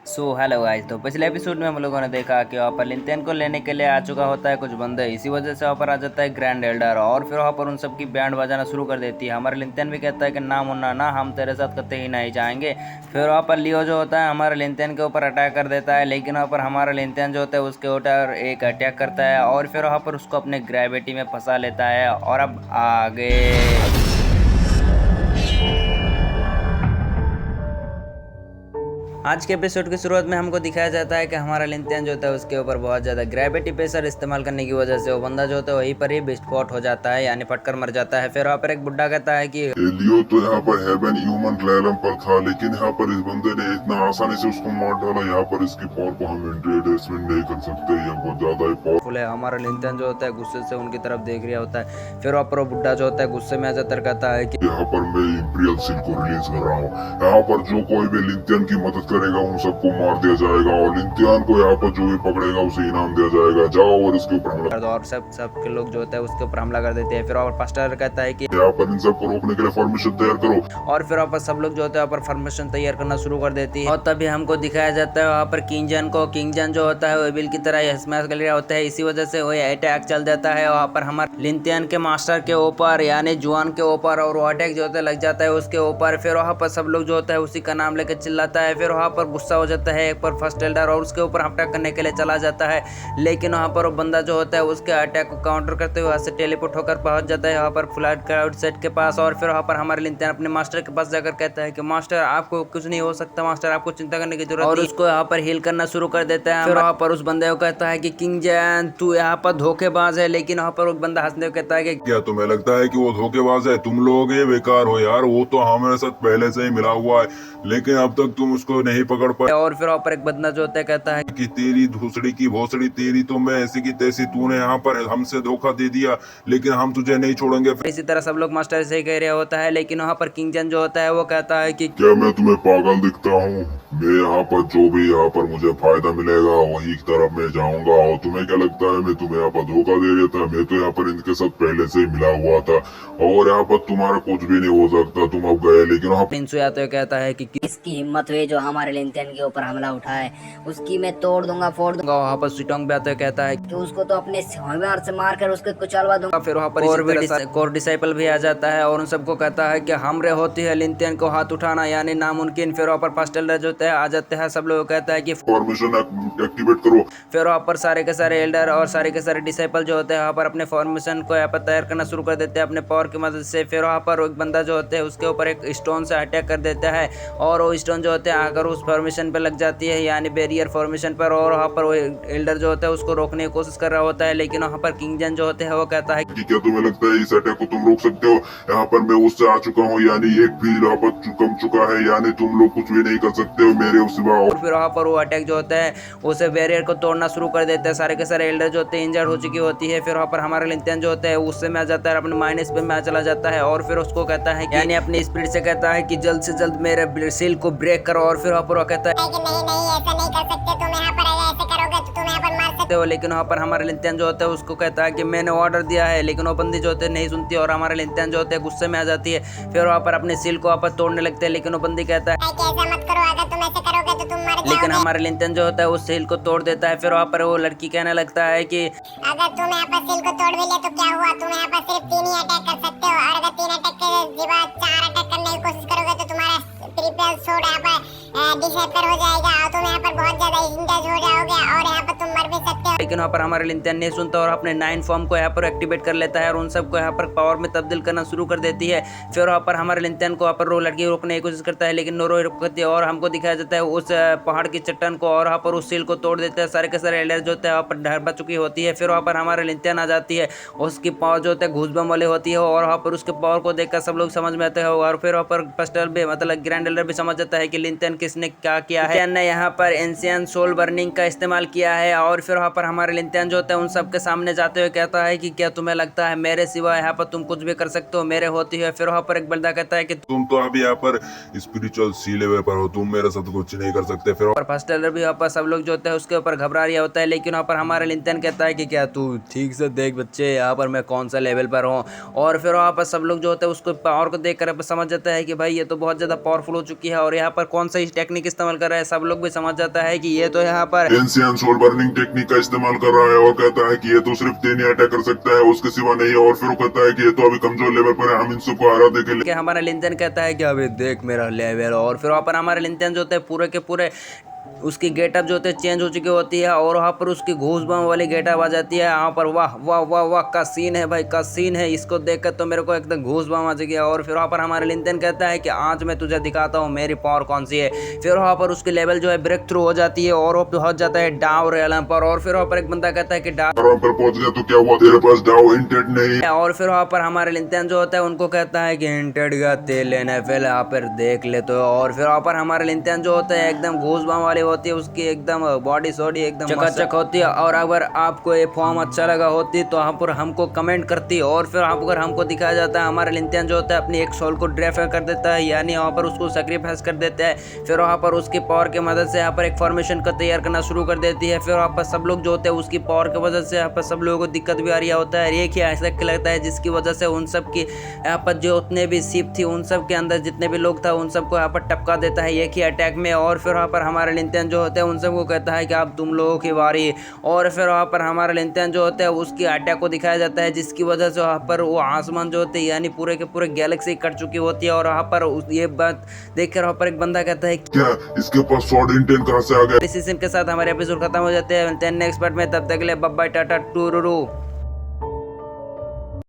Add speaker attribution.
Speaker 1: Hello guys. तो पिछले episode में हम लोगों ने देखा कि वहाँ पर लिंथेन को लेने के लिए आ चुका होता है कुछ बंदे। इसी वजह से वहाँ पर आ जाता है ग्रैंड एल्डर और फिर वहाँ पर उन सबकी बैंड बजाना शुरू कर देती है। हमारा लिंथेन भी कहता है कि ना मुन्ना ना, हम तेरे साथ कतई ही नहीं जाएंगे। फिर वहाँ पर लियो जो होता है हमारे लिंथेन के ऊपर अटैक कर देता है, लेकिन वहाँ पर हमारा लिंथेन जो होता है उसके ऊपर एक अटैक करता है और फिर वहाँ पर उसको अपने ग्रेविटी में फंसा लेता है। और अब आगे आज के एपिसोड की शुरुआत में हमको दिखाया जाता है कि हमारा लिंथेन जो होता है उसके ऊपर बहुत ज़्यादा ग्रेविटी प्रेशर इस्तेमाल करने की वजह से वो बंदा जो होता है वहीं पर ही विस्फोट हो जाता है, यानी फटकर मर जाता है। फिर वहाँ पर एक बुड्ढा कहता है कि
Speaker 2: एलियो तो यहाँ पर हेवन ह्यूमन रेलम पर था, लेकिन यहाँ पर इस बंदे ने इतना आसानी से उसको मार डाला। यहाँ पर इसकी पावर को हम अंडरएस्टिमेट नहीं कर सकते, ये बहुत ज्यादा ही पावरफुल
Speaker 1: है। हमारा लिंथेन जो होता है गुस्से से उनकी तरफ देख रहा होता है। फिर वहाँ पर वो बुड्ढा जो होता है गुस्से में आ जाता है, कहता है कि
Speaker 2: यहाँ पर मैं इंपीरियल सील को रिलीज कर रहा हूँ। यहाँ पर जो कोई भी लिंथियन की मदद करेगा उन सबको मार दिया जाएगा और लिंथियन को यहाँ पर जो भी पकड़ेगा उसे इनाम दिया जाएगा। जाओ और इसके ऊपर हमला।
Speaker 1: और सब के लोग जो होता है उसके ऊपर हमला कर देते हैं। फिर और पास्टर कहता है कि
Speaker 2: यहाँ पर इन सबको रोकने के लिए फॉर्मेशन तैयार करो।
Speaker 1: और फिर वहाँ पर सब लोग जो होता है वहाँ पर फॉर्मेशन तैयार करना शुरू कर देती है। और तभी हमको दिखाया जाता है वहाँ पर किंगजन को। किंगजन जो होता है वो एविल की तरह स्मैश कर रहा होता है, इसी वजह से वो अटैक चल जाता है वहाँ पर हमारे लिंथियन के मास्टर के ऊपर यानी जुआन के ऊपर, और वो अटैक जो होता है लग जाता है उसके ऊपर। फिर वहाँ पर सब लोग जो होता है उसी का नाम लेकर चिल्लाता है। फिर वहाँ पर गुस्सा हो जाता है एक पर फर्स्ट एल्डर और उसके ऊपर अटैक करने के लिए चला जाता है, लेकिन वहाँ पर वो बंदा जो होता है उसके अटैक को काउंटर करते हुए वहाँ से टेलीपोर्ट होकर पहुंच जाता है वहाँ पर फ्लड क्लाउड सेट के पास। और फिर वहाँ पर हमारे लिंथेन अपने मास्टर के पास जाकर कहता है कि मास्टर आपको कुछ नहीं हो सकता, मास्टर आपको चिंता करने की जरूरत नहीं, और उसको यहाँ पर हील करना शुरू कर देता है। फिर वहाँ पर उस बंदे को कहता है कि किंगजन तू यहाँ पर धोखेबाज है, लेकिन वहाँ पर वो बंदा हंसने को कहता है कि
Speaker 2: क्या तुम्हें लगता है कि वो धोखेबाज है? तुम लोग ये बेकार हो यार, वो तो हमारे साथ पहले से ही मिला हुआ है, लेकिन अब तक तुम उसको नहीं पकड़ पाए।
Speaker 1: और फिर वहाँ पर एक बंदा जो होता है कहता है
Speaker 2: कि तेरी धूसड़ी की भोसड़ी तेरी, तो मैं ऐसी की तैसी, तूने यहाँ पर हमसे धोखा दे दिया, लेकिन हम तुझे नहीं छोड़ेंगे।
Speaker 1: इसी तरह सब लोग मास्टर से कह रहे होता है, लेकिन वहाँ पर किंगजन जो होता है वो कहता है कि
Speaker 2: क्या मैं तुम्हें पागल दिखता हूँ? मैं यहाँ पर जो भी यहाँ पर मुझे फायदा मिलेगा वही की तरफ मैं जाऊंगा, और तुम्हें क्या लगता है मैं तुम्हें यहाँ पर धोखा दे रहा था? मैं तो यहाँ पर इनके साथ पहले से ही मिला हुआ था और यहाँ पर तुम्हारा कुछ भी नहीं हो सकता, तुम अब गए। लेकिन वहाँ
Speaker 1: तो कहता है कि
Speaker 3: इसकी हिम्मत हुई जो हमारे लिंथेन के ऊपर हमला उठाए, उसकी मैं तोड़ दूंगा फोड़ दूंगा।
Speaker 1: वहाँ पर सिटोंग भी आता है, कहता है
Speaker 3: कि उसको तो अपने हमर से मार कर उसको कुचलवा दूंगा।
Speaker 1: फिर वहाँ पर कोर डिसाइपल भी आ जाता है और उन सबको कहता है कि हमरे होती है लिंथेन को हाथ उठाना यानी नामुमकिन। फिर वहाँ पर फर्स्ट एल्डर जो होता है आ जाते हैं, सब लोग कहता है कि
Speaker 2: फॉर्मेशन एक्टिवेट करो।
Speaker 1: फिर वहाँ पर सारे के सारे एल्डर और सारे के सारे डिसाइपल जो होते हैं वहाँ पर अपने फॉर्मेशन को यहाँ पर तैयार करना शुरू कर देते हैं अपने पावर की मदद से। फिर वहाँ पर एक बंदा जो होता है उसके ऊपर एक स्टोन से अटैक कर देता है और वो स्टोन जो होते हैं आकर उस फॉर्मेशन पर लग जाती है यानी बैरियर फॉर्मेशन पर, और वहाँ पर वो एल्डर जो होता है उसको रोकने की कोशिश कर रहा होता है, लेकिन वहाँ पर किंगजन जो होते हैं वो कहता है
Speaker 2: कि क्या तुम्हें लगता है इस अटैक को तुम रोक सकते हो? यहाँ पर मैं उससे आ चुका हूँ, यानी एक भी यहाँ पर कम चुका है, यानी तुम लोग कुछ भी नहीं कर सकते हो मेरे उस सिवा।
Speaker 1: और फिर वहाँ पर वो अटैक जो होता है उसे बैरियर को तोड़ना शुरू कर देता है। सारे के सारे एल्डर जो होते हैं इंजर्ड हो चुकी होती है। फिर वहाँ पर हमारा लिंथेन जो होता है उससे में आ जाता है, अपने माइनस पे में चला जाता है और फिर उसको कहता है यानी अपनी स्पीड से कहता है कि जल्द से जल्द मेरे सील को ब्रेक करो। और फिर वहाँ पर वो कहता है
Speaker 4: कि नहीं नहीं ऐसा नहीं कर सकते, तुम यहाँ पर ऐसे करोगे तो तुम यहाँ पर मार सकते
Speaker 1: हो, लेकिन वहाँ पर हमारा लिंथेन जो होता है उसको कहता है कि मैंने ऑर्डर दिया है, लेकिन वो बंदी जो होते हैं नहीं सुनती और हमारे लिंथेन जो होते हैं गुस्से में आ जाती है। फिर वहाँ पर अपने सील को वापस तोड़ने लगते हैं, लेकिन वो बंदी कहता है
Speaker 4: कि ऐसा मत करो, अगर तुम ऐसे करोगे तो तुम मर जाओगे।
Speaker 1: लेकिन हमारे लिंथेन जो होता है उस सील को तोड़ देता है। फिर वहाँ पर वो लड़की कहने लगता है कि
Speaker 4: अगर तुम यहाँ पर सील को तोड़ भी ले तो क्या हुआ, तुम यहाँ पर सिर्फ 3 ही अटैक कर सकते हो, और अगर 3 अटैक के बाद 4 अटैक करने की कोशिश करोगे तो तुम्हारा ट्रिपल शॉट यहाँ पर डिसएप्टर हो जाएगा और तुम यहाँ पर बहुत ज्यादा इंजर्ड हो जाओगे और यहाँ पर तुम मर भी सकते हो।
Speaker 1: लेकिन वहाँ पर हमारे लिंथेन नहीं सुनता और अपने 9 फॉर्म को यहाँ पर एक्टिवेट कर लेता है और उन सबको यहाँ पर पावर में तब्दील करना शुरू कर देती है। फिर वहाँ पर हमारे लिंथेन को वहाँ पर रो लड़की रोकने की कोशिश करता है, लेकिन नो रोकती है और हमको दिखाया जाता है उस पहाड़ की चट्टान को और वहाँ पर उस सील को तोड़ देते हैं। सारे के सारे एल्डर जो होता है वहाँ पर ढरबा चुकी होती है। फिर वहाँ पर हमारे लिंथेन आ जाती है, उसकी पावर जो होता है घूस बम वाली होती है और वहाँ पर उसके पावर को देखकर सब लोग समझ में आते हैं। और फिर वहाँ पर फर्स्ट भी मतलब ग्रैंड एल्डर भी समझ जाता है कि लिंथेन किसने क्या किया है। ने यहाँ पर एंशियंट सोल बर्निंग का इस्तेमाल किया है और फिर वहाँ पर हमारे लिंतियन जो होता है उन सबके सामने जाते हुए कहता है कि क्या तुम्हें लगता है मेरे सिवा यहाँ पर तुम कुछ भी कर सकते हो मेरे होती है। फिर वहाँ पर एक बंदा कहता है कि
Speaker 2: तुम तो अभी यहाँ पर स्पिरिचुअल सी लेवल पर हो, तुम मेरे साथ कुछ नहीं कर सकते। फिर
Speaker 1: और फर्स्ट टेलर भी वहाँ पर सब लोग जो होते हैं उसके ऊपर घबरा रहा होता है, लेकिन वहाँ पर हमारा लिंतियन कहता है कि क्या तू ठीक से देख बच्चे यहाँ पर मैं कौन सा लेवल पर हूँ। और फिर वहाँ पर सब लोग जो होते हैं उसको पावर को देख कर समझ जाता है कि भाई ये तो बहुत ज़्यादा पावरफुल हो चुकी है और यहाँ पर कौन सा टेक्निक इस्तेमाल कर रहा है। सब लोग भी समझ जाता है कि ये तो यहाँ पर
Speaker 2: एंशियन सोल बर्निंग टेक्निक का इस्तेमाल कर रहा है और कहता है कि ये तो सिर्फ 3 ही अटैक कर सकता है, उसके सिवा नहीं है। और फिर वो कहता है कि ये तो अभी कमजोर लेवल पर है, हम इन सबको हरा देंगे।
Speaker 1: कि हमारा लिंतियन कहता है कि अभी देख मेरा लेवल। और फिर वहाँ पर हमारे लिंतियन जो होते हैं पूरे के पूरे उसकी गेटअप जो होती है चेंज हो चुकी होती है और वहाँ पर उसकी घूस बम वाली गेटअप आ जाती है। यहाँ पर वाह वाह वाह वाह का सीन है भाई, का सीन है, इसको देखकर तो मेरे को एकदम घूस बम आ गया। और फिर वहाँ पर हमारे लिंतियन कहता है कि आज मैं तुझे दिखाता हूँ मेरी पावर कौन सी है। फिर वहाँ पर उसकी लेवल जो है ब्रेक थ्रू हो जाती है और वो पहुंच जाता है डाउ रेलम पर। और फिर वहाँ पर एक बंदा कहता है कि डाउ
Speaker 2: पर पहुंच गया तो क्या हुआ, तेरे पास डाउ इंटेड नहीं है।
Speaker 1: और फिर वहाँ पर हमारे लिंतियन जो होता है उनको कहता है कि इंटेड का तेल लेना है, पहले यहाँ पर देख ले तो। और फिर वहाँ पर हमारे लिंतियन जो होता है एकदम घूस बम वाली होती है, उसकी एकदम बॉडी सॉडी एकदम चकाचक होती है। और अगर आपको ये फॉर्म अच्छा लगा होती तो यहाँ पर हमको कमेंट करती। और फिर अगर हमको दिखाया जाता है हमारा लिंतियन जो होता है अपनी एक सोल को ड्रेफ कर देता है, यानी वहाँ पर उसको सेक्रीफाइस कर देता है। फिर वहाँ पर उसकी पावर की मदद से यहाँ पर एक फॉर्मेशन का तैयार करना शुरू कर देती है। फिर वहाँ पर सब लोग जो होते हैं उसकी पावर की वजह से यहाँ पर सब लोगों को दिक्कत भी आ रही होता है। एक ही ऐसा लगता है जिसकी वजह से उन सब की यहाँ पर जो उतने भी शिप थी उन सब के अंदर जितने भी लोग था उन सबको यहाँ पर टपका देता है एक ही अटैक में। और फिर वहाँ पर हमारे लिंतियन जो होते हैं उन सबको कहता है कि अब तुम लोगों की बारी। और फिर वहाँ पर हमारा लिंतियन जो होता है उसकी अटैक को दिखाया जाता है, जिसकी वजह से वहाँ पर वो आसमान जो होते हैं यानी पूरे के पूरे गैलेक्सी कट चुकी होती है। और वहाँ पर ये बात देखकर वहाँ पर एक बंदा कहता है
Speaker 2: क्या इसके पास स्वॉर्ड इंटेन कहाँ से आ गया।
Speaker 1: इस सीजन के साथ हमारे एपिसोड खत्म हो जाते हैं। नेक्स्ट पार्ट में, तब तक के लिए बाय बाय टाटा टूरू।